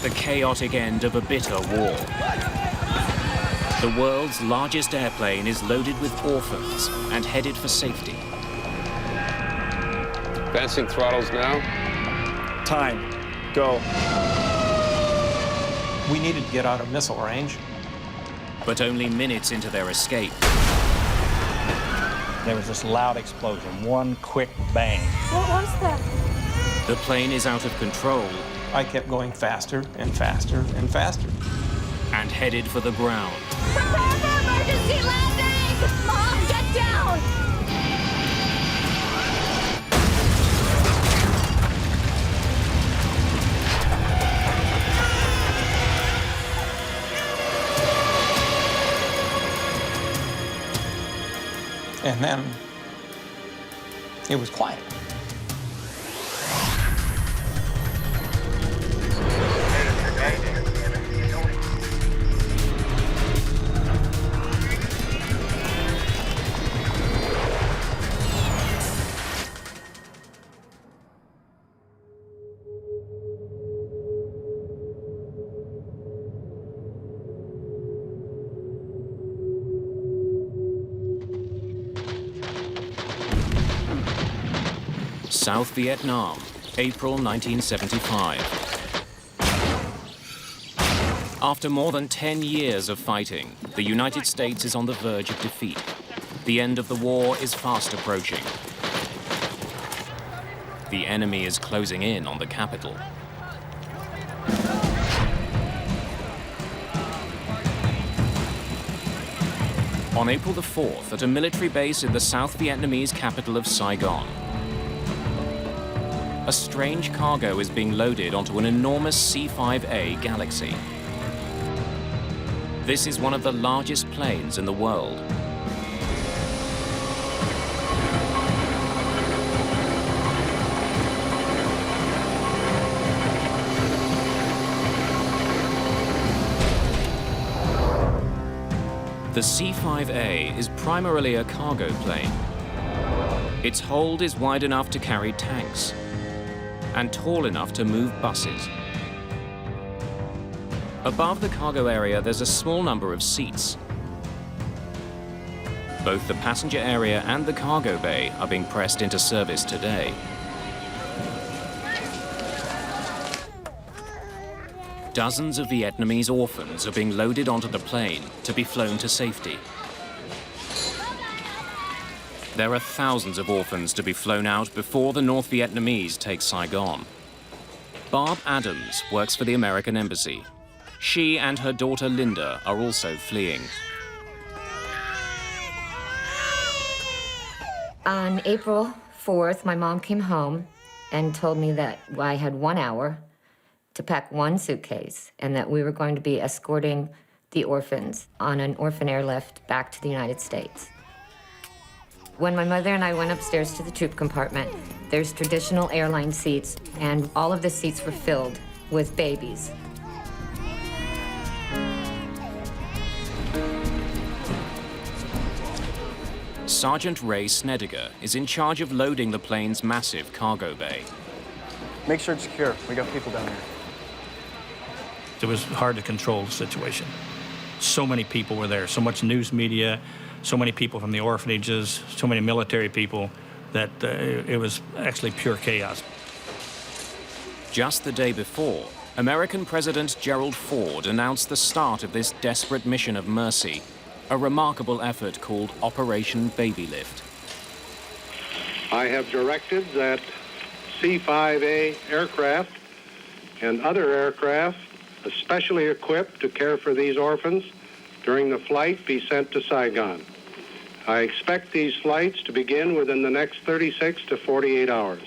the chaotic end of a bitter war. The world's largest airplane is loaded with orphans and headed for safety. Advancing throttles now. Time. Go. We needed to get out of missile range. But only minutes into their escape, there was this loud explosion, one quick bang. What was that? the plane is out of control I kept going faster and faster and faster. and headed for the ground. Prepare for emergency landing! Mom, get down! And then it was quiet. South Vietnam, April 1975. After more than 10 years of fighting, the United States is on the verge of defeat. The end of the war is fast approaching. The enemy is closing in on the capital. On April the 4th, at a military base in the South Vietnamese capital of Saigon, a strange cargo is being loaded onto an enormous C5A Galaxy. This is one of the largest planes in the world. The C5A is primarily a cargo plane. Its hold is wide enough to carry tanks and tall enough to move buses. Above the cargo area, there's a small number of seats. Both the passenger area and the cargo bay are being pressed into service today. Dozens of Vietnamese orphans are being loaded onto the plane to be flown to safety. There are thousands of orphans to be flown out before the North Vietnamese take Saigon. Barb Adams works for the American Embassy. She and her daughter Linda are also fleeing. On April 4th, my mom came home and told me that I had 1 hour to pack one suitcase and that we were going to be escorting the orphans on an orphan airlift back to the United States. When my mother and I went upstairs to the troop compartment, there's traditional airline seats, and all of the seats were filled with babies. Sergeant Ray Snediger is in charge of loading the plane's massive cargo bay. Make sure it's secure. We got people down here. It was hard to control the situation. So many people were there, so much news media, so many people from the orphanages, so many military people, that it was actually pure chaos. Just the day before, American President Gerald Ford announced the start of this desperate mission of mercy, a remarkable effort called Operation Baby Lift. I have directed that C5A aircraft and other aircraft especially equipped to care for these orphans during the flight be sent to Saigon. I expect these flights to begin within the next 36 to 48 hours.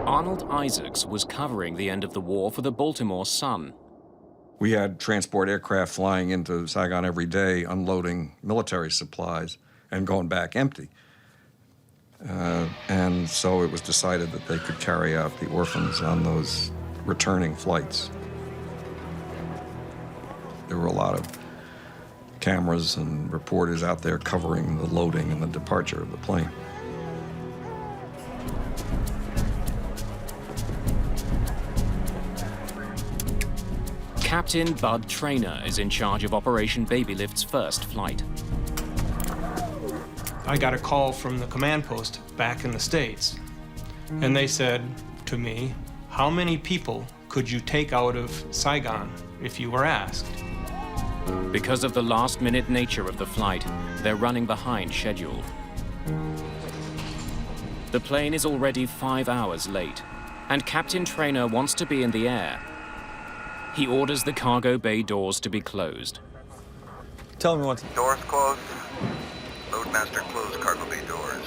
Arnold Isaacs was covering the end of the war for the Baltimore Sun. We had transport aircraft flying into Saigon every day, unloading military supplies and going back empty. And so it was decided that they could carry out the orphans on those returning flights. There were a lot of cameras and reporters out there covering the loading and the departure of the plane. Captain Bud Traynor is in charge of Operation Babylift's first flight. I got a call from the command post back in the States, and they said to me, how many people could you take out of Saigon if you were asked? Because of the last-minute nature of the flight, they're running behind schedule. The plane is already 5 hours late, and Captain Traynor wants to be in the air. He orders the cargo bay doors to be closed. Tell me what. Doors closed. Loadmaster closed cargo bay doors.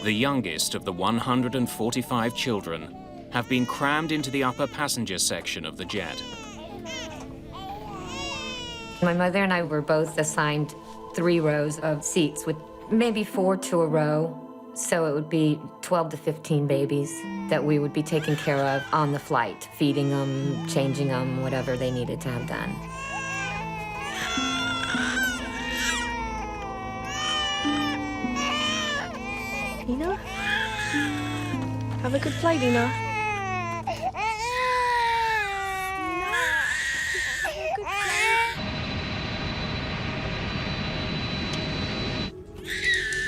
The youngest of the 145 children have been crammed into the upper passenger section of the jet. My mother and I were both assigned 3 rows of seats with maybe 4 to a row. So it would be 12 to 15 babies that we would be taking care of on the flight, feeding them, changing them, whatever they needed to have done. Ina? Have a good flight, Ina.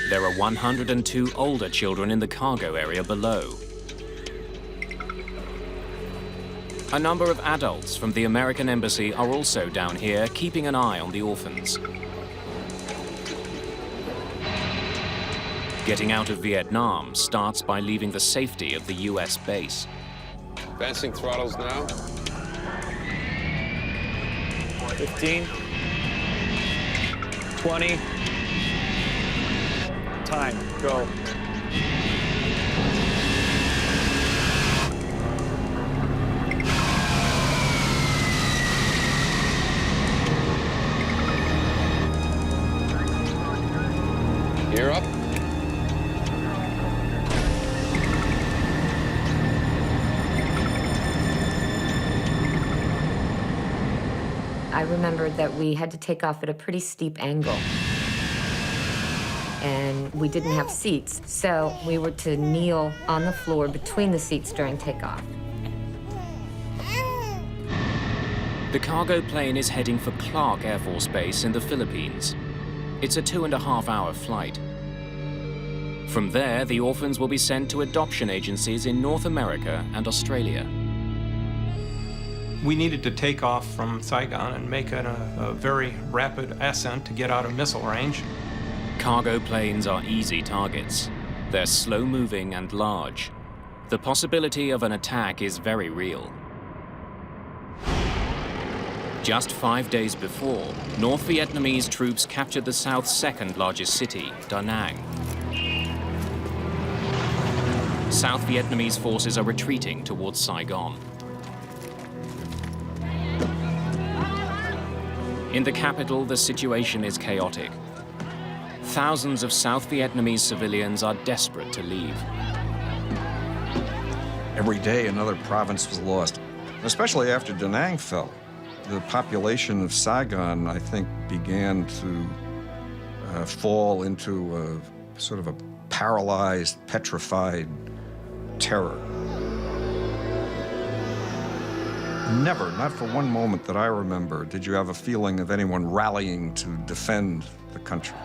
There are 102 older children in the cargo area below. A number of adults from the American Embassy are also down here, keeping an eye on the orphans. Getting out of Vietnam starts by leaving the safety of the US base. Advancing throttles now. 15. 20. Time. Go. Gear up. I remembered that we had to take off at a pretty steep angle. And we didn't have seats, so we were to kneel on the floor between the seats during takeoff. The cargo plane is heading for Clark Air Force Base in the Philippines. It's a 2.5-hour flight. From there, the orphans will be sent to adoption agencies in North America and Australia. We needed to take off from Saigon and make a very rapid ascent to get out of missile range. Cargo planes are easy targets. They're slow-moving and large. The possibility of an attack is very real. Just 5 days before, North Vietnamese troops captured the South's second-largest city, Da Nang. South Vietnamese forces are retreating towards Saigon. In the capital, the situation is chaotic. Thousands of South Vietnamese civilians are desperate to leave. Every day, another province was lost, especially after Da Nang fell. The population of Saigon, I think, began to fall into a sort of a paralyzed, petrified terror. Never, not for one moment that I remember, did you have a feeling of anyone rallying to defend the country.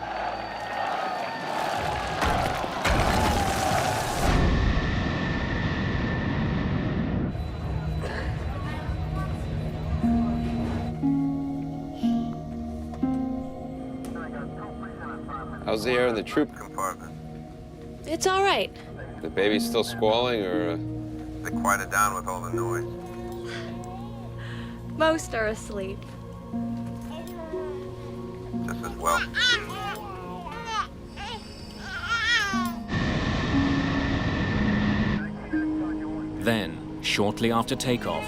How's the air in the troop Compartment. It's all right. The baby's still squalling, or? They quieted down with all the noise. Most are asleep. Just as well. Then, shortly after takeoff,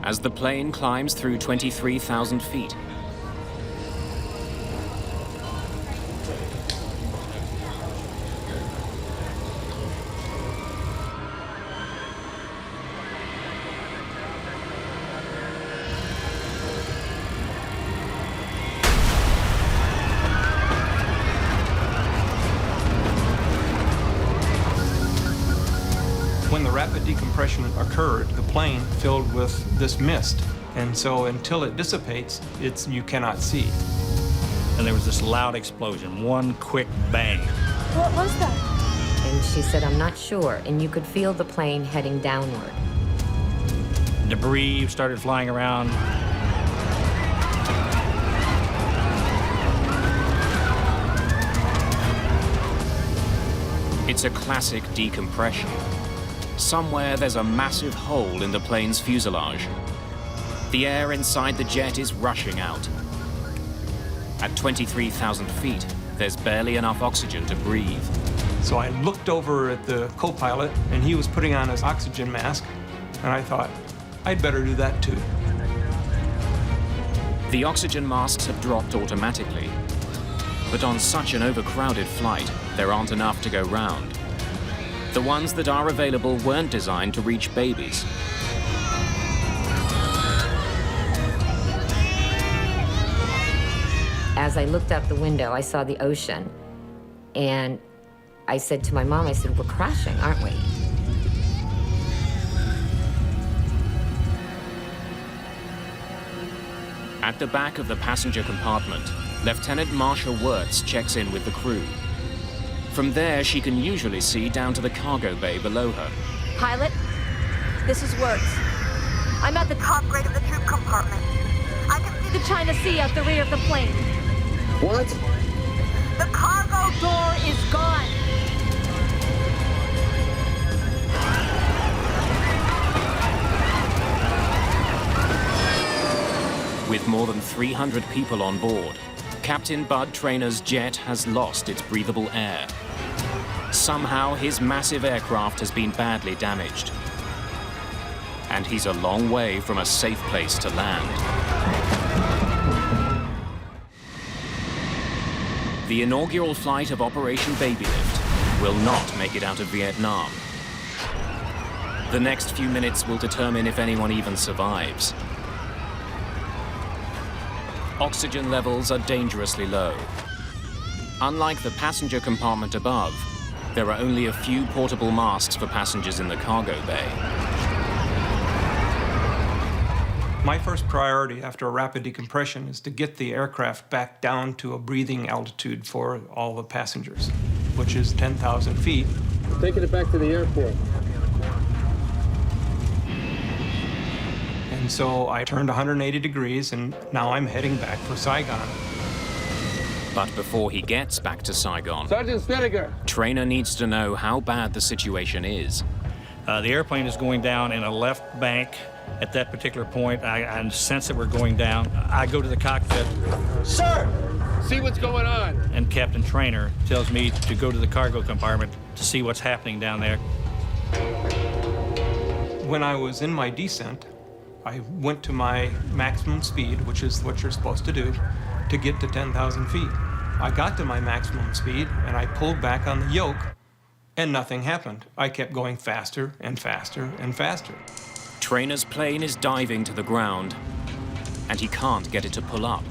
as the plane climbs through 23,000 feet, decompression occurred, the plane filled with this mist. And so until it dissipates, you cannot see. And there was this loud explosion, one quick bang. What was that? And she said, I'm not sure. And you could feel the plane heading downward. Debris started flying around. It's a classic decompression. Somewhere there's a massive hole in the plane's fuselage. The air inside the jet is rushing out. At 23,000 feet, there's barely enough oxygen to breathe. So I looked over at the co-pilot, and he was putting on his oxygen mask, and I thought, I'd better do that too. The oxygen masks have dropped automatically. But on such an overcrowded flight, there aren't enough to go round. The ones that are available weren't designed to reach babies. As I looked out the window, I saw the ocean. And I said to my mom, I said, we're crashing, aren't we? At the back of the passenger compartment, Lieutenant Marsha Wirtz checks in with the crew. From there, she can usually see down to the cargo bay below her. Pilot, this is Wirtz. I'm at the top grade of the troop compartment. I can see the China Sea out the rear of the plane. What? The cargo door is gone. With more than 300 people on board, Captain Bud Trainor's jet has lost its breathable air. Somehow, his massive aircraft has been badly damaged. And he's a long way from a safe place to land. The inaugural flight of Operation Baby Lift will not make it out of Vietnam. The next few minutes will determine if anyone even survives. Oxygen levels are dangerously low. Unlike the passenger compartment above, there are only a few portable masks for passengers in the cargo bay. My first priority after a rapid decompression is to get the aircraft back down to a breathing altitude for all the passengers, which is 10,000 feet. Taking it back to the airport. And so I turned 180 degrees, and now I'm heading back for Saigon. But before he gets back to Saigon, Sergeant Snedeker. Trainer needs to know how bad the situation is. The airplane is going down in a left bank. At that particular point, I sense that we're going down. I go to the cockpit. Sir! See what's going on. And Captain Trainer tells me to go to the cargo compartment to see what's happening down there. When I was in my descent, I went to my maximum speed, which is what you're supposed to do, to get to 10,000 feet. I got to my maximum speed, and I pulled back on the yoke, and nothing happened. I kept going faster and faster and faster. Trainer's plane is diving to the ground, and he can't get it to pull up.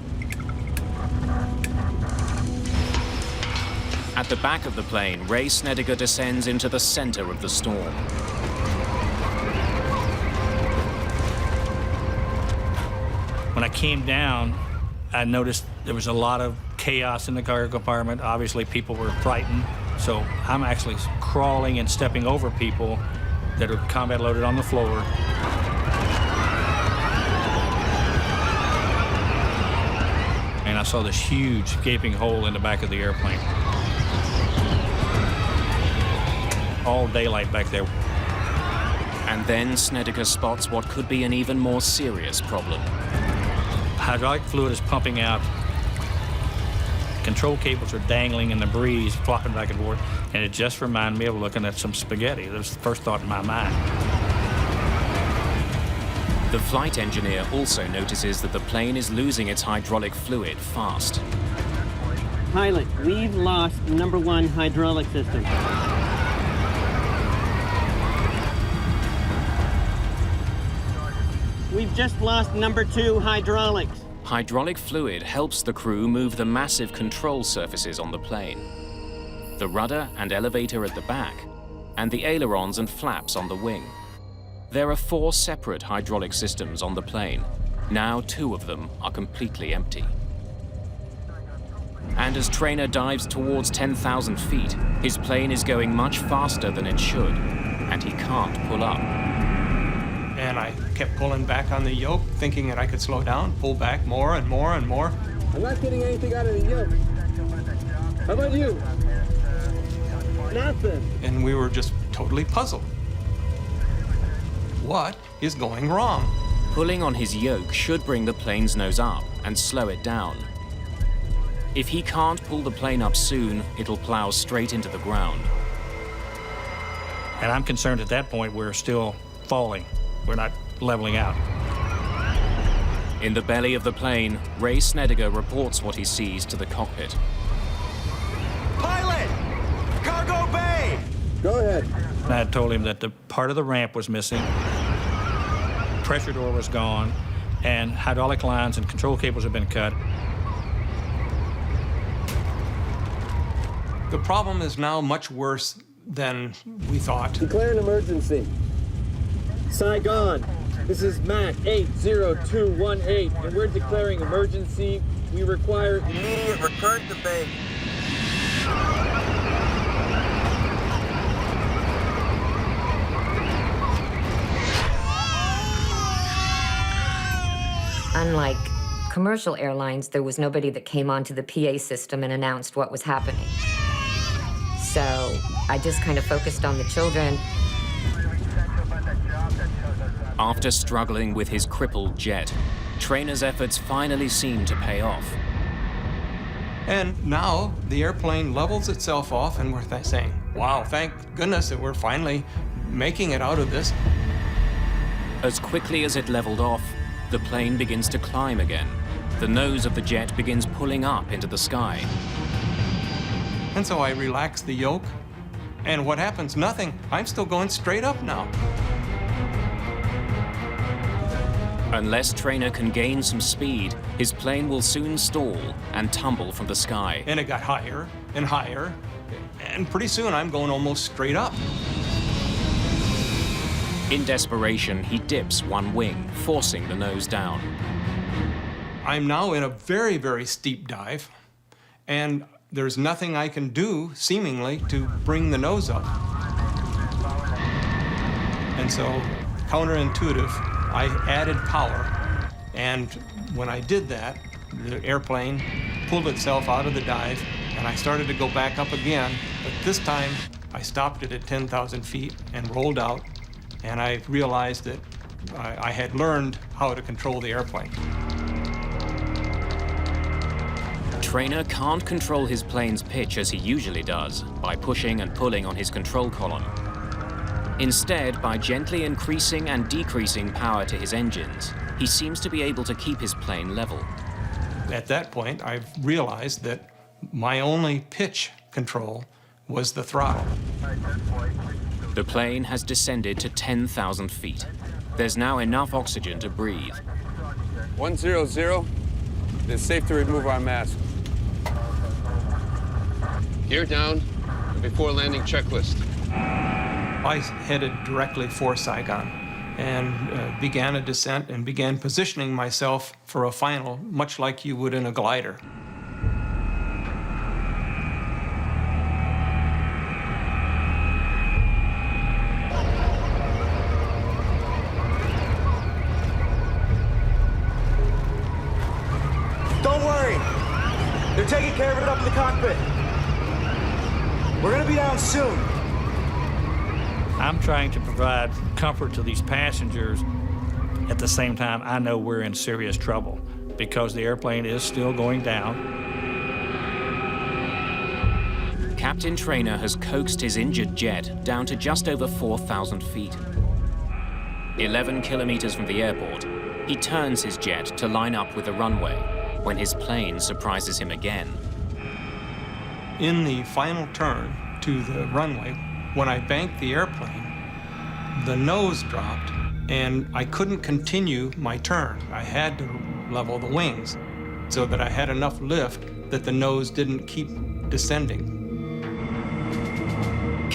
At the back of the plane, Ray Snedeker descends into the center of the storm. When I came down, I noticed there was a lot of chaos in the cargo compartment. Obviously, people were frightened. So I'm actually crawling and stepping over people that are combat loaded on the floor. And I saw this huge gaping hole in the back of the airplane. All daylight back there. And then Snedeker spots what could be an even more serious problem. Hydraulic fluid is pumping out. Control cables are dangling in the breeze, flopping back and forth, and it just reminded me of looking at some spaghetti. That was the first thought in my mind. The flight engineer also notices that the plane is losing its hydraulic fluid fast. Pilot, we've lost number 1 hydraulic system. We've just lost number 2 hydraulics. Hydraulic fluid helps the crew move the massive control surfaces on the plane. The rudder and elevator at the back, and the ailerons and flaps on the wing. There are 4 separate hydraulic systems on the plane. Now 2 of them are completely empty. And as Trainer dives towards 10,000 feet, his plane is going much faster than it should, and he can't pull up. And I kept pulling back on the yoke, thinking that I could slow down, pull back more and more and more. I'm not getting anything out of the yoke. How about you? Nothing. And we were just totally puzzled. What is going wrong? Pulling on his yoke should bring the plane's nose up and slow it down. If he can't pull the plane up soon, it'll plow straight into the ground. And I'm concerned at that point we're still falling. We're not leveling out. In the belly of the plane, Ray Snediger reports what he sees to the cockpit. Pilot! Cargo bay! Go ahead. And I had told him that the part of the ramp was missing, pressure door was gone, and hydraulic lines and control cables had been cut. The problem is now much worse than we thought. Declare an emergency. Saigon, this is Mac 80218, and we're declaring emergency. We require Immediate return to base. Unlike commercial airlines, there was nobody that came onto the PA system and announced what was happening. So I just kind of focused on the children. After struggling with his crippled jet, Trainer's efforts finally seem to pay off. And now the airplane levels itself off, and we're saying, wow, thank goodness that we're finally making it out of this. As quickly as it leveled off, the plane begins to climb again. The nose of the jet begins pulling up into the sky. And so I relax the yoke, and what happens? Nothing. I'm still going straight up now. Unless Trainer can gain some speed, his plane will soon stall and tumble from the sky. And it got higher and higher, and pretty soon I'm going almost straight up. In desperation, he dips one wing, forcing the nose down. I'm now in a very, very steep dive, and there's nothing I can do, seemingly, to bring the nose up. And so, counterintuitive, I added power, and when I did that, the airplane pulled itself out of the dive, and I started to go back up again, but this time I stopped it at 10,000 feet and rolled out, and I realized that I had learned how to control the airplane. Trainer can't control his plane's pitch as he usually does, by pushing and pulling on his control column. Instead, by gently increasing and decreasing power to his engines, he seems to be able to keep his plane level. At that point, I realized that my only pitch control was the throttle. The plane has descended to 10,000 feet. There's now enough oxygen to breathe. 100, it's safe to remove our mask. Gear down, before landing checklist. I headed directly for Saigon and began a descent and began positioning myself for a final, much like you would in a glider. Don't worry. They're taking care of it up in the cockpit. We're gonna be down soon. I'm trying to provide comfort to these passengers. At the same time, I know we're in serious trouble because the airplane is still going down. Captain Trainer has coaxed his injured jet down to just over 4,000 feet. 11 kilometers from the airport, he turns his jet to line up with the runway when his plane surprises him again. In the final turn to the runway, when I banked the airplane, the nose dropped and I couldn't continue my turn. I had to level the wings so that I had enough lift that the nose didn't keep descending.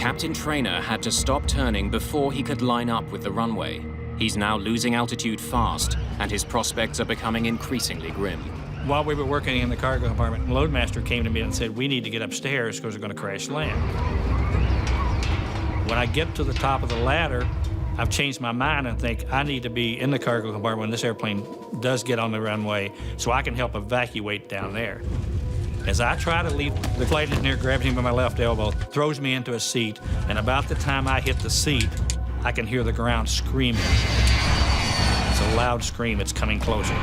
Captain Trainer had to stop turning before he could line up with the runway. He's now losing altitude fast, and his prospects are becoming increasingly grim. While we were working in the cargo compartment, the loadmaster came to me and said, we need to get upstairs because we're going to crash land. When I get to the top of the ladder, I've changed my mind and think I need to be in the cargo compartment when this airplane does get on the runway so I can help evacuate down there. As I try to leave, the flight engineer grabs me by my left elbow, throws me into a seat, and about the time I hit the seat, I can hear the ground screaming. It's a loud scream. It's coming closer.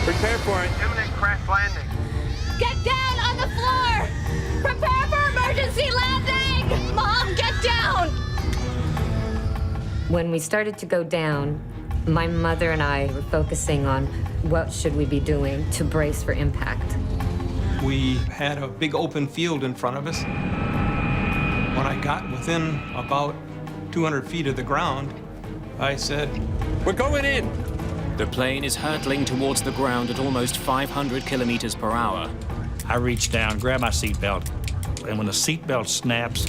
Prepare for an imminent crash landing. Get down on the floor! Prepare for emergency landing! Mom, get down! When we started to go down, my mother and I were focusing on what should we be doing to brace for impact. We had a big open field in front of us. When I got within about 200 feet of the ground, I said, "We're going in!" The plane is hurtling towards the ground at almost 500 kilometers per hour. I reach down, grab my seatbelt, and when the seatbelt snaps,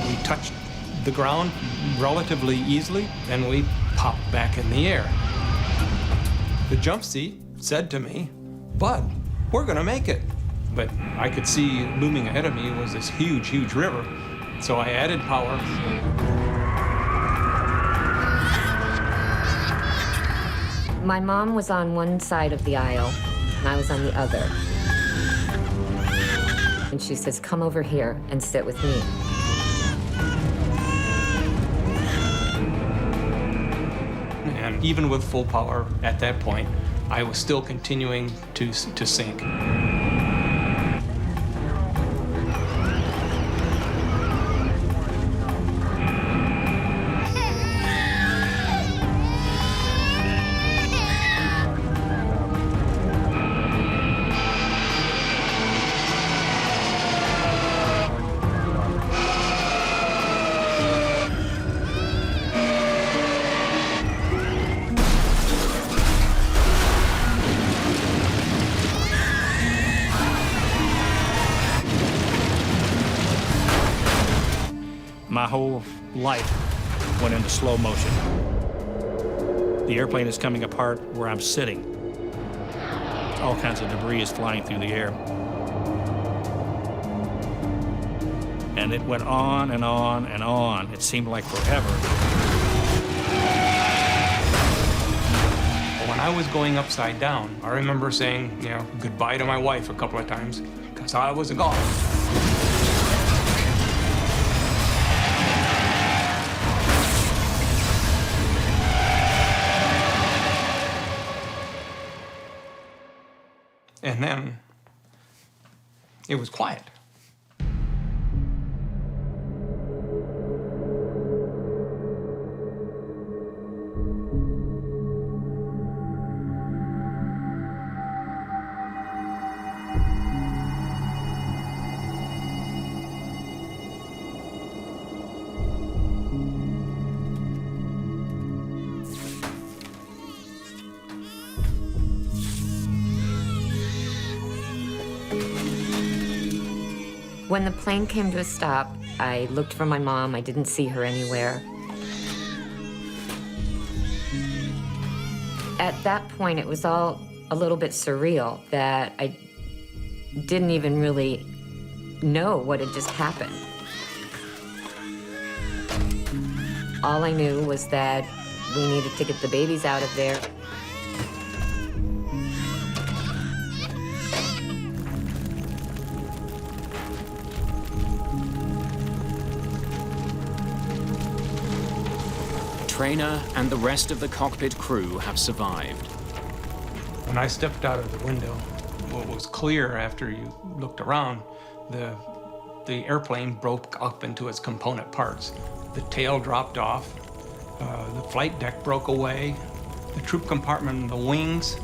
we touched the ground relatively easily, and we popped back in the air. The jump seat said to me, "Bud, we're gonna make it." But I could see looming ahead of me was this huge, huge river. So I added power. My mom was on one side of the aisle, and I was on the other. And she says, "Come over here and sit with me." And even with full power at that point, I was still continuing to sink. my whole life went into slow motion. The airplane is coming apart where I'm sitting. All kinds of debris is flying through the air. And it went on and on and on. It seemed like forever. When I was going upside down, I remember saying, goodbye to my wife a couple of times, because I was a golf. And then it was quiet. When the plane came to a stop, I looked for my mom. I didn't see her anywhere. At that point, it was all a little bit surreal that I didn't even really know what had just happened. All I knew was that we needed to get the babies out of there. Trainer and the rest of the cockpit crew have survived. When I stepped out of the window, what was clear after you looked around, the airplane broke up into its component parts. The tail dropped off, the flight deck broke away, the troop compartment and the wings,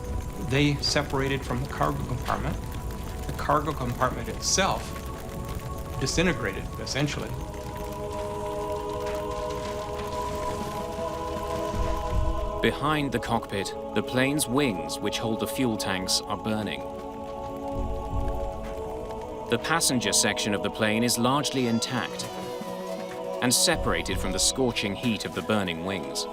they separated from the cargo compartment. The cargo compartment itself disintegrated, essentially. Behind the cockpit, the plane's wings, which hold the fuel tanks, are burning. The passenger section of the plane is largely intact and separated from the scorching heat of the burning wings.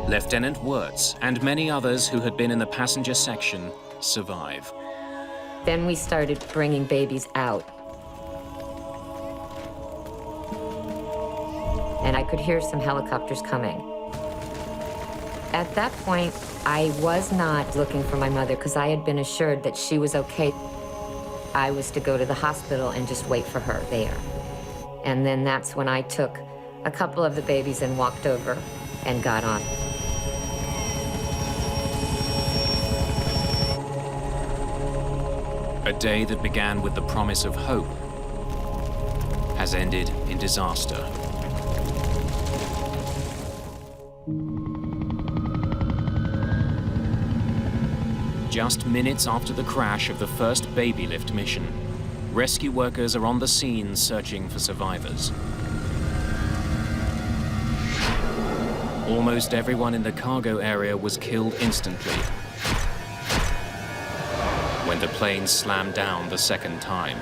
Lieutenant Wirtz and many others who had been in the passenger section survive. Then we started bringing babies out. And I could hear some helicopters coming. At that point, I was not looking for my mother because I had been assured that she was okay. I was to go to the hospital and just wait for her there. And then that's when I took a couple of the babies and walked over and got on. A day that began with the promise of hope has ended in disaster. Just minutes after the crash of the first baby lift mission, rescue workers are on the scene searching for survivors. Almost everyone in the cargo area was killed instantly when the plane slammed down the second time.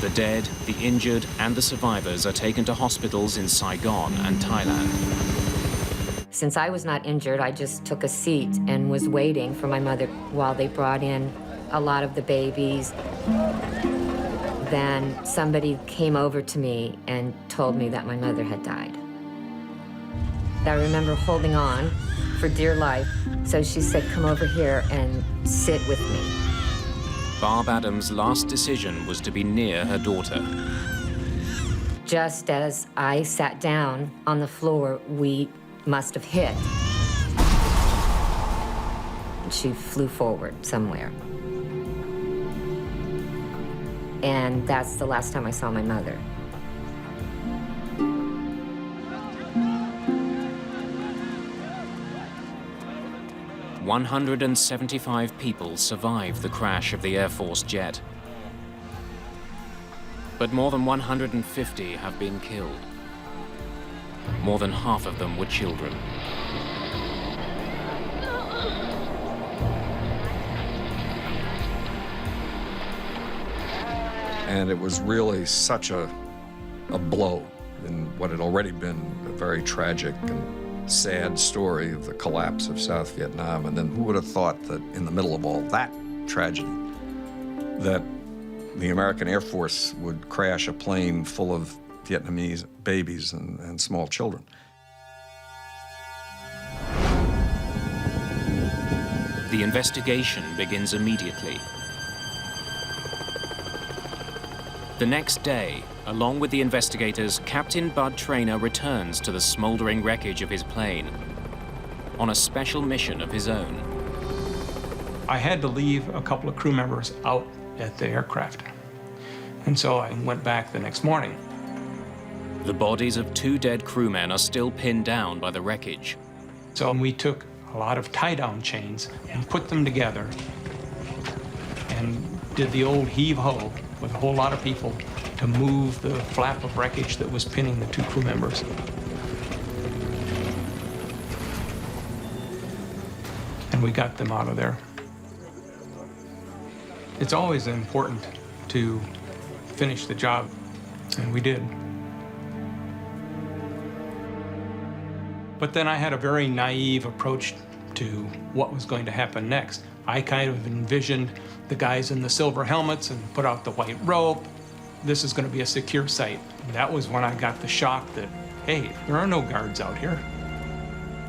The dead, the injured, and the survivors are taken to hospitals in Saigon and Thailand. Since I was not injured, I just took a seat and was waiting for my mother while they brought in a lot of the babies. Then somebody came over to me and told me that my mother had died. I remember holding on for dear life, so she said, "Come over here and sit with me." Barb Adams' last decision was to be near her daughter. Just as I sat down on the floor, we must have hit. She flew forward somewhere. And that's the last time I saw my mother. "175 people survived the crash of the Air Force jet. But more than 150 have been killed. More than half of them were children. And it was really such a blow in what had already been a very tragic and sad story of the collapse of South Vietnam. And then who would have thought that in the middle of all that tragedy, that the American Air Force would crash a plane full of Vietnamese babies and small children. The investigation begins immediately. The next day, along with the investigators, Captain Bud Traynor returns to the smoldering wreckage of his plane on a special mission of his own. I had to leave a couple of crew members out at the aircraft. And so I went back the next morning. The bodies of 2 dead crewmen are still pinned down by the wreckage. So we took a lot of tie-down chains and put them together and did the old heave-ho with a whole lot of people to move the flap of wreckage that was pinning the 2 crew members. And we got them out of there. It's always important to finish the job, and we did. But then I had a very naive approach to what was going to happen next. I kind of envisioned the guys in the silver helmets and put out the white rope. This is going to be a secure site. And that was when I got the shock that, hey, there are no guards out here.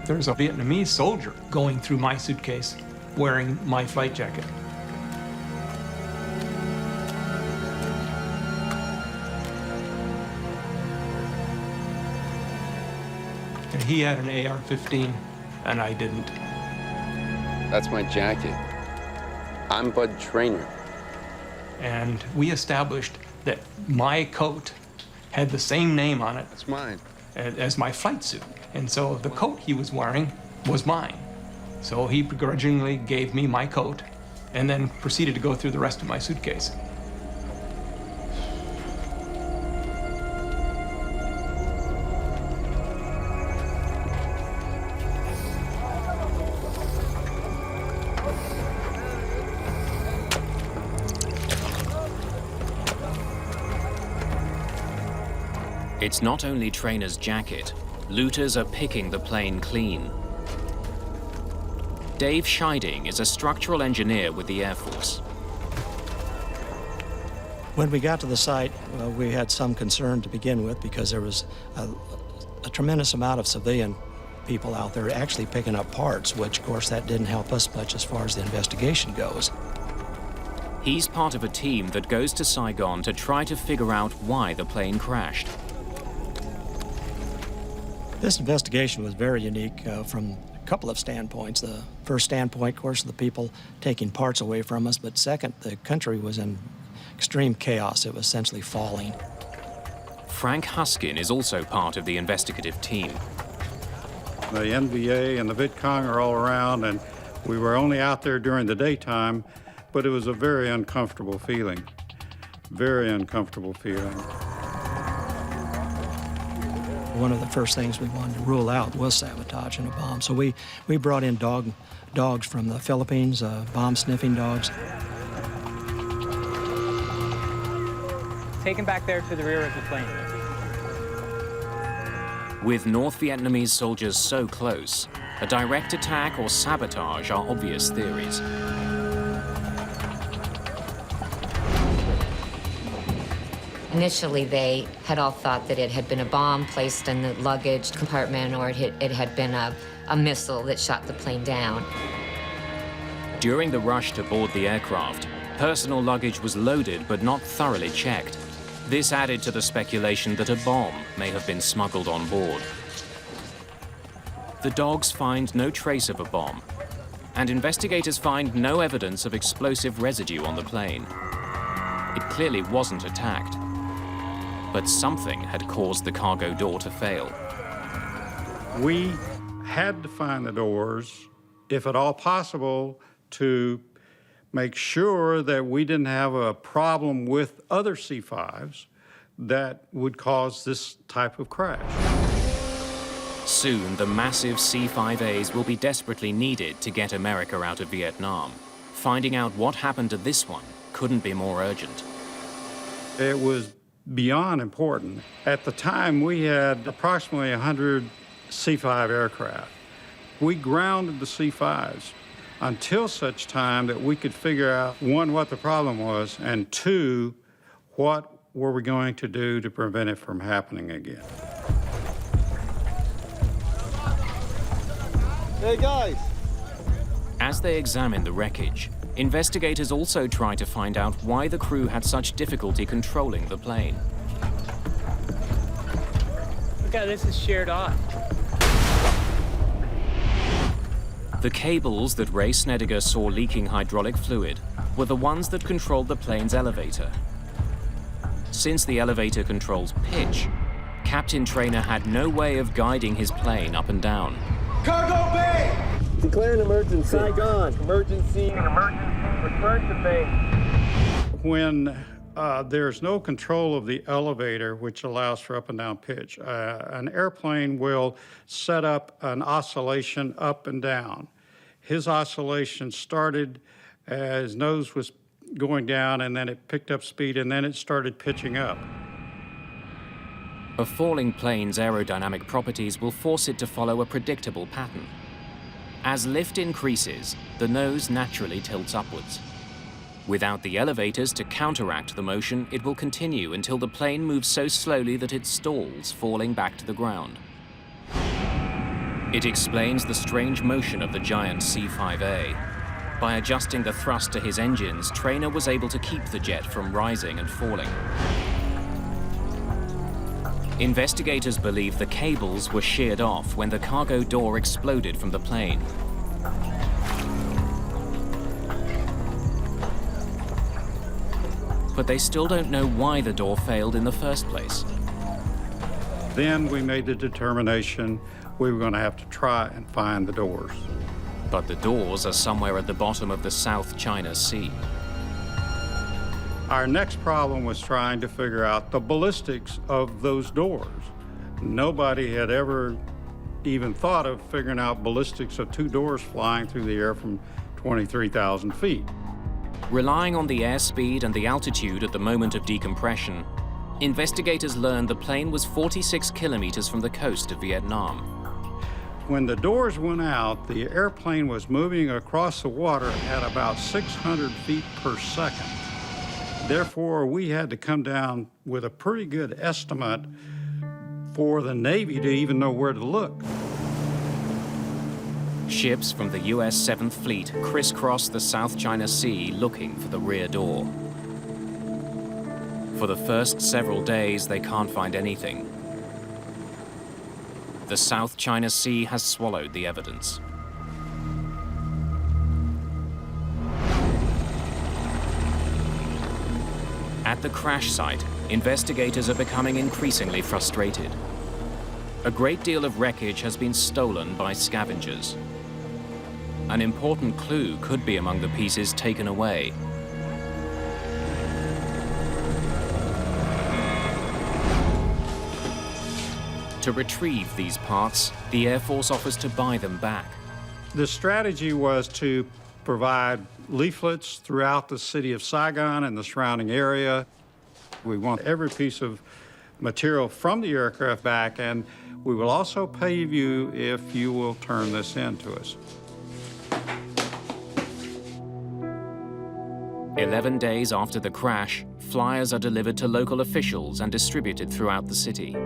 There's a Vietnamese soldier going through my suitcase wearing my flight jacket. And he had an AR-15, and I didn't. That's my jacket. I'm Bud Traynor. And we established that my coat had the same name on it. That's mine. As my flight suit. And so the coat he was wearing was mine. So he begrudgingly gave me my coat and then proceeded to go through the rest of my suitcase. It's not only Trainer's jacket. Looters are picking the plane clean. Dave Scheiding is a structural engineer with the Air Force. When we got to the site, we had some concern to begin with because there was a tremendous amount of civilian people out there actually picking up parts, which, of course, that didn't help us much as far as the investigation goes. He's part of a team that goes to Saigon to try to figure out why the plane crashed. This investigation was very unique from a couple of standpoints. The first standpoint, of course, the people taking parts away from us, but second, the country was in extreme chaos. It was essentially falling. Frank Huskin is also part of the investigative team. The NVA and the VidCong are all around, and we were only out there during the daytime, but it was a very uncomfortable feeling. Very uncomfortable feeling. One of the first things we wanted to rule out was sabotage and a bomb. So we brought in dogs from the Philippines, bomb-sniffing dogs. Taken back there to the rear of the plane. With North Vietnamese soldiers so close, a direct attack or sabotage are obvious theories. Initially, they had all thought that it had been a bomb placed in the luggage compartment, or it had been a missile that shot the plane down. During the rush to board the aircraft, personal luggage was loaded but not thoroughly checked. This added to the speculation that a bomb may have been smuggled on board. The dogs find no trace of a bomb, and investigators find no evidence of explosive residue on the plane. It clearly wasn't attacked, but something had caused the cargo door to fail. We had to find the doors, if at all possible, to make sure that we didn't have a problem with other C5s that would cause this type of crash. Soon, the massive C5As will be desperately needed to get America out of Vietnam. Finding out what happened to this one couldn't be more urgent. It was beyond important. At the time, we had approximately 100 C5 aircraft. We grounded the C5s until such time that we could figure out, one, what the problem was, and two, what were we going to do to prevent it from happening again. Hey, guys! As they examine the wreckage, investigators also try to find out why the crew had such difficulty controlling the plane. Look how this is sheared off. The cables that Ray Snediger saw leaking hydraulic fluid were the ones that controlled the plane's elevator. Since the elevator controls pitch, Captain Trainer had no way of guiding his plane up and down. Cargo bay! Declaring emergency. Saigon. Emergency. Return to base. When there's no control of the elevator, which allows for up and down pitch, an airplane will set up an oscillation up and down. His oscillation started as his nose was going down, and then it picked up speed, and then it started pitching up. A falling plane's aerodynamic properties will force it to follow a predictable pattern. As lift increases, the nose naturally tilts upwards. Without the elevators to counteract the motion, it will continue until the plane moves so slowly that it stalls, falling back to the ground. It explains the strange motion of the giant C5A. By adjusting the thrust to his engines, Trainer was able to keep the jet from rising and falling. Investigators believe the cables were sheared off when the cargo door exploded from the plane. But they still don't know why the door failed in the first place. Then we made the determination we were going to have to try and find the doors. But the doors are somewhere at the bottom of the South China Sea. Our next problem was trying to figure out the ballistics of those doors. Nobody had ever even thought of figuring out ballistics of two doors flying through the air from 23,000 feet. Relying on the airspeed and the altitude at the moment of decompression, investigators learned the plane was 46 kilometers from the coast of Vietnam. When the doors went out, the airplane was moving across the water at about 600 feet per second. Therefore, we had to come down with a pretty good estimate for the Navy to even know where to look. Ships from the U.S. 7th Fleet crisscrossed the South China Sea looking for the rear door. For the first several days, they can't find anything. The South China Sea has swallowed the evidence. At the crash site, investigators are becoming increasingly frustrated. A great deal of wreckage has been stolen by scavengers. An important clue could be among the pieces taken away. To retrieve these parts, the Air Force offers to buy them back. The strategy was to provide leaflets throughout the city of Saigon and the surrounding area. We want every piece of material from the aircraft back, and we will also pay you if you will turn this in to us. 11 days after the crash, flyers are delivered to local officials and distributed throughout the city.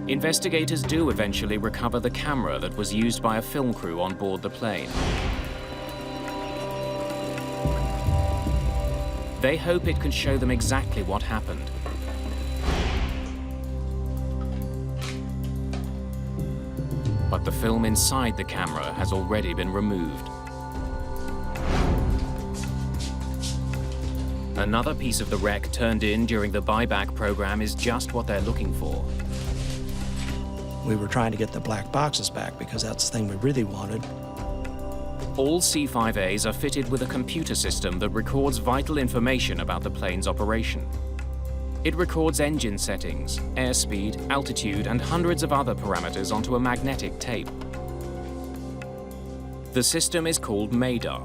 Investigators do eventually recover the camera that was used by a film crew on board the plane. They hope it can show them exactly what happened. But the film inside the camera has already been removed. Another piece of the wreck turned in during the buyback program is just what they're looking for. We were trying to get the black boxes back because that's the thing we really wanted. All C5As are fitted with a computer system that records vital information about the plane's operation. It records engine settings, airspeed, altitude, and hundreds of other parameters onto a magnetic tape. The system is called Mayday,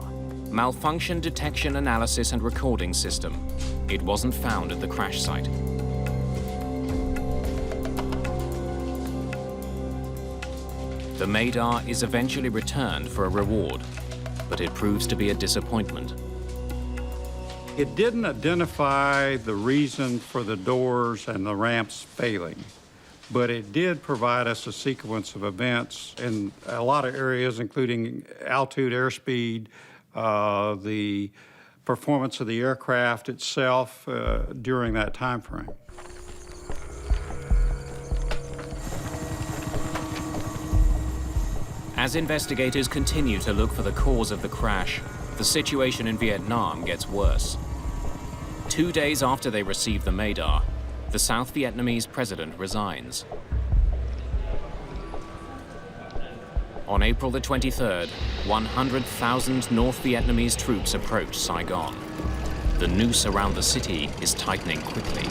Malfunction Detection Analysis and Recording System. It wasn't found at the crash site. The Mayday is eventually returned for a reward, but it proves to be a disappointment. It didn't identify the reason for the doors and the ramps failing, but it did provide us a sequence of events in a lot of areas, including altitude, airspeed, the performance of the aircraft itself during that time frame. As investigators continue to look for the cause of the crash, the situation in Vietnam gets worse. 2 days after they receive the Mayday, the South Vietnamese president resigns. On April the 23rd, 100,000 North Vietnamese troops approach Saigon. The noose around the city is tightening quickly.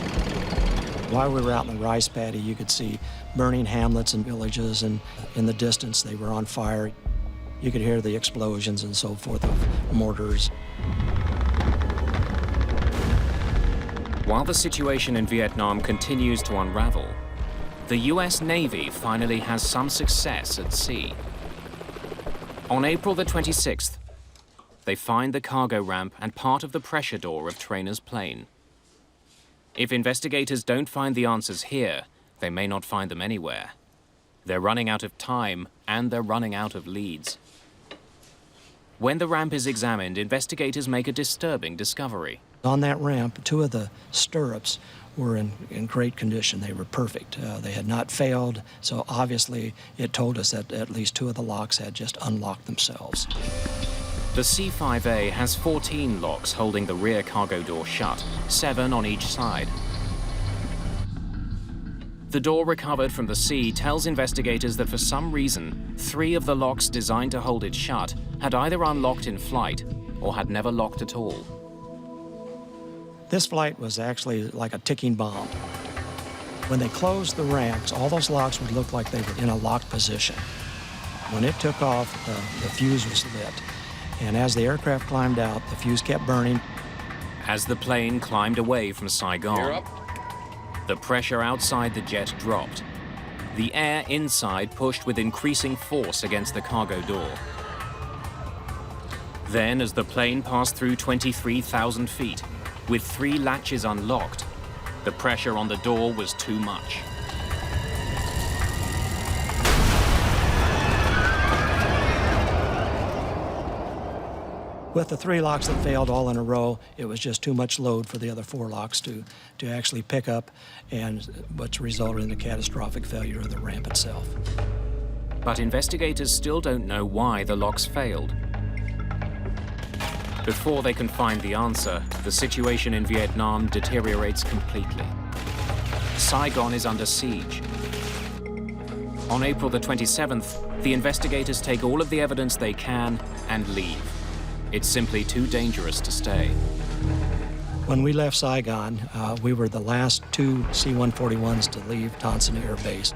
While we were out in the rice paddy, you could see burning hamlets and villages, and in the distance they were on fire. You could hear the explosions and so forth of mortars. While the situation in Vietnam continues to unravel, the US Navy finally has some success at sea. On April the 26th, they find the cargo ramp and part of the pressure door of Trainer's plane. If investigators don't find the answers here, they may not find them anywhere. They're running out of time, and they're running out of leads. When the ramp is examined, investigators make a disturbing discovery. On that ramp, 2 of the stirrups were in great condition. They were perfect. They had not failed, so obviously it told us that at least 2 of the locks had just unlocked themselves. The C5A has 14 locks holding the rear cargo door shut, 7 on each side. The door recovered from the sea tells investigators that for some reason, 3 of the locks designed to hold it shut had either unlocked in flight or had never locked at all. This flight was actually like a ticking bomb. When they closed the ramps, all those locks would look like they were in a locked position. When it took off, the fuse was lit. And as the aircraft climbed out, the fuse kept burning. As the plane climbed away from Gear Saigon, up. the pressure outside the jet dropped. The air inside pushed with increasing force against the cargo door. Then, as the plane passed through 23,000 feet, with 3 latches unlocked, the pressure on the door was too much. With the 3 locks that failed all in a row, it was just too much load for the other 4 locks to actually pick up, and which resulted in the catastrophic failure of the ramp itself. But investigators still don't know why the locks failed. Before they can find the answer, the situation in Vietnam deteriorates completely. Saigon is under siege. On April the 27th, the investigators take all of the evidence they can and leave. It's simply too dangerous to stay. When we left Saigon, we were the last 2 C-141s to leave Tan Son Air Base.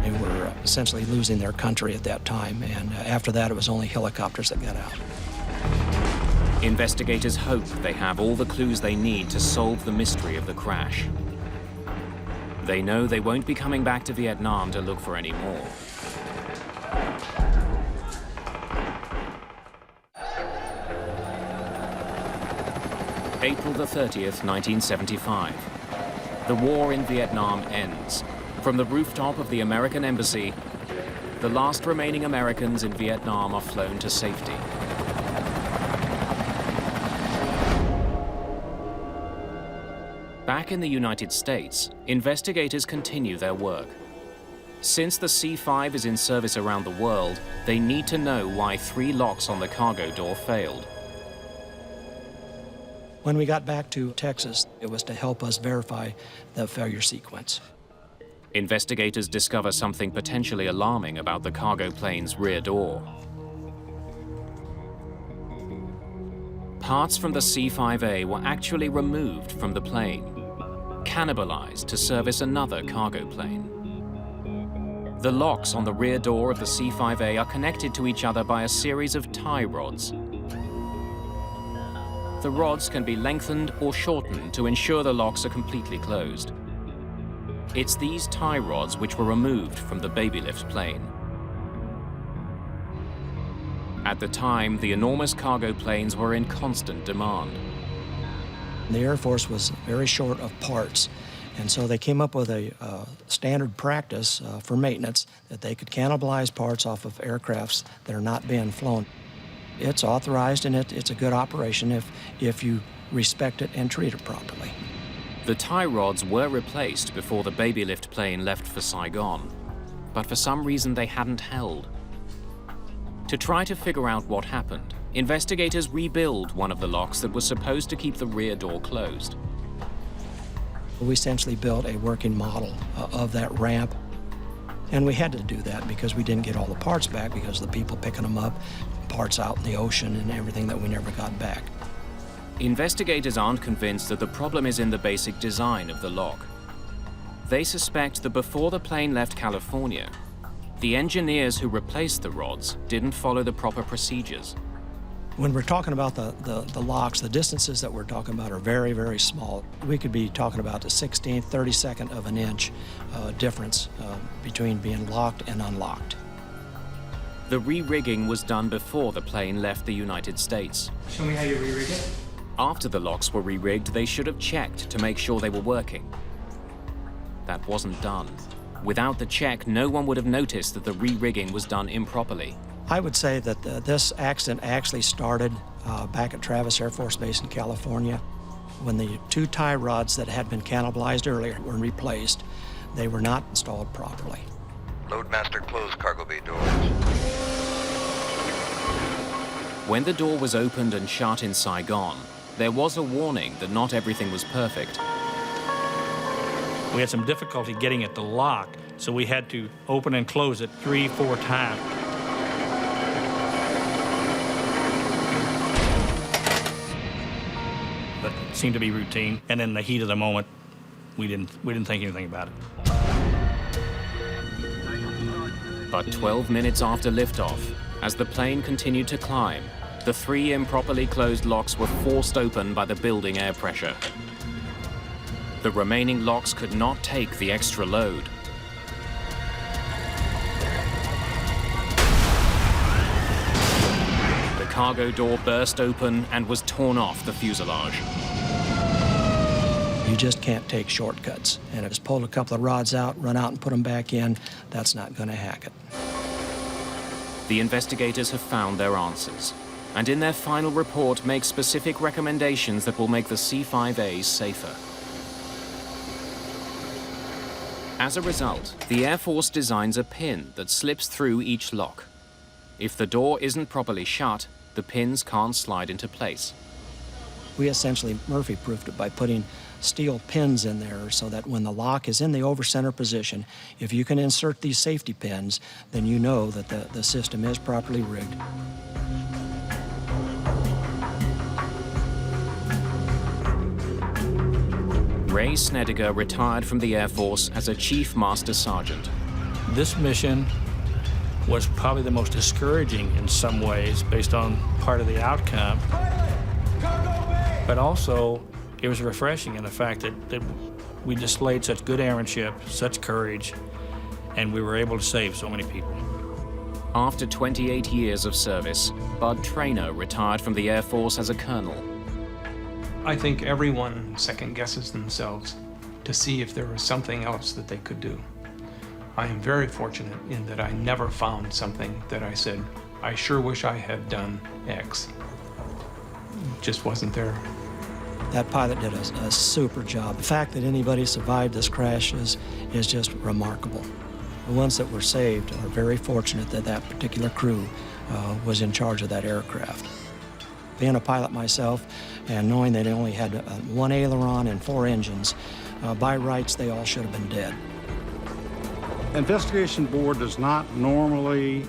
They were essentially losing their country at that time, and after that, it was only helicopters that got out. Investigators hope they have all the clues they need to solve the mystery of the crash. They know they won't be coming back to Vietnam to look for any more. April the 30th, 1975. The war in Vietnam ends. From the rooftop of the American embassy, the last remaining Americans in Vietnam are flown to safety. Back in the United States, investigators continue their work. Since the C5 is in service around the world, they need to know why 3 locks on the cargo door failed. When we got back to Texas, it was to help us verify the failure sequence. Investigators discover something potentially alarming about the cargo plane's rear door. Parts from the C5A were actually removed from the plane, cannibalized to service another cargo plane. The locks on the rear door of the C5A are connected to each other by a series of tie rods. The rods can be lengthened or shortened to ensure the locks are completely closed. It's these tie rods which were removed from the baby lift plane. At the time, the enormous cargo planes were in constant demand. The Air Force was very short of parts, and so they came up with a standard practice for maintenance that they could cannibalize parts off of aircrafts that are not being flown. It's authorized and it's a good operation if you respect it and treat it properly. The tie rods were replaced before the baby lift plane left for Saigon, but for some reason they hadn't held. To try to figure out what happened, investigators rebuild one of the locks that was supposed to keep the rear door closed. We essentially built a working model of that ramp, and we had to do that because we didn't get all the parts back because of the people picking them up, parts out in the ocean and everything that we never got back. Investigators aren't convinced that the problem is in the basic design of the lock. They suspect that before the plane left California, the engineers who replaced the rods didn't follow the proper procedures. When we're talking about the locks, the distances that we're talking about are very, very small. We could be talking about the 16th, 32nd of an inch difference between being locked and unlocked. The re-rigging was done before the plane left the United States. Show me how you re-rig it. After the locks were re-rigged, they should have checked to make sure they were working. That wasn't done. Without the check, no one would have noticed that the re-rigging was done improperly. I would say that this accident actually started back at Travis Air Force Base in California. When the 2 tie rods that had been cannibalized earlier were replaced, they were not installed properly. Loadmaster, close cargo bay doors. When the door was opened and shut in Saigon, there was a warning that not everything was perfect. We had some difficulty getting it to lock, so we had to open and close it 3-4 times. But it seemed to be routine, and in the heat of the moment, we didn't think anything about it. But 12 minutes after liftoff, as the plane continued to climb, The 3 improperly closed locks were forced open by the building air pressure. The remaining locks could not take the extra load. The cargo door burst open and was torn off the fuselage. You just can't take shortcuts. And if it's pulled a couple of rods out, run out and put them back in, that's not going to hack it. The investigators have found their answers, and in their final report make specific recommendations that will make the C5A safer. As a result, the Air Force designs a pin that slips through each lock. If the door isn't properly shut, the pins can't slide into place. We essentially Murphy-proofed it by putting steel pins in there so that when the lock is in the over-center position, if you can insert these safety pins, then you know that the system is properly rigged. Ray Snediger retired from the Air Force as a Chief Master Sergeant. This mission was probably the most discouraging in some ways based on part of the outcome. But also, it was refreshing in the fact that we displayed such good airmanship, such courage, and we were able to save so many people. After 28 years of service, Bud Traynor retired from the Air Force as a colonel. I think everyone second guesses themselves to see if there was something else that they could do. I am very fortunate in that I never found something that I said, I sure wish I had done X. It just wasn't there. That pilot did a super job. The fact that anybody survived this crash is just remarkable. The ones that were saved are very fortunate that that particular crew was in charge of that aircraft. Being a pilot myself and knowing they only had 1 aileron and 4 engines, by rights they all should have been dead. Investigation Board does not normally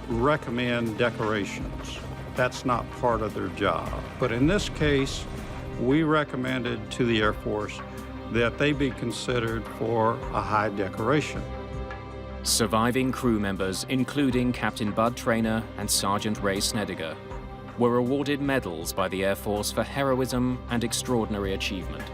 recommend decorations. That's not part of their job. But in this case, we recommended to the Air Force that they be considered for a high decoration. Surviving crew members, including Captain Bud Traynor and Sergeant Ray Snediger, were awarded medals by the Air Force for heroism and extraordinary achievement.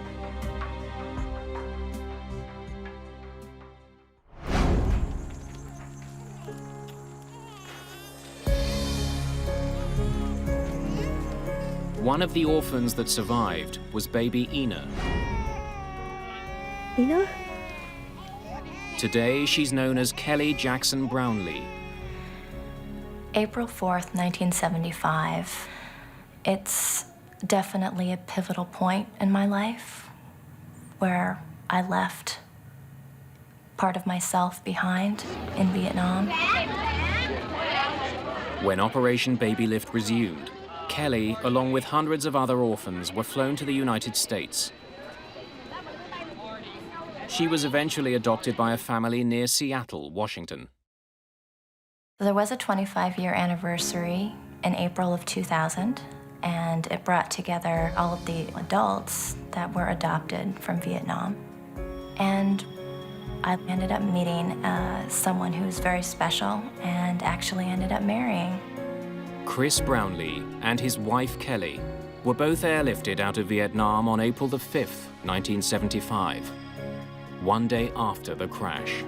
One of the orphans that survived was baby Ina. Ina? Today, she's known as Kelly Jackson Brownlee. April 4th, 1975. It's definitely a pivotal point in my life where I left part of myself behind in Vietnam. When Operation Baby Lift resumed, Kelly, along with hundreds of other orphans, were flown to the United States. She was eventually adopted by a family near Seattle, Washington. There was a 25-year anniversary in April of 2000, and it brought together all of the adults that were adopted from Vietnam. And I ended up meeting someone who was very special and actually ended up marrying. Chris Brownlee and his wife Kelly were both airlifted out of Vietnam on April the 5th, 1975, one day after the crash.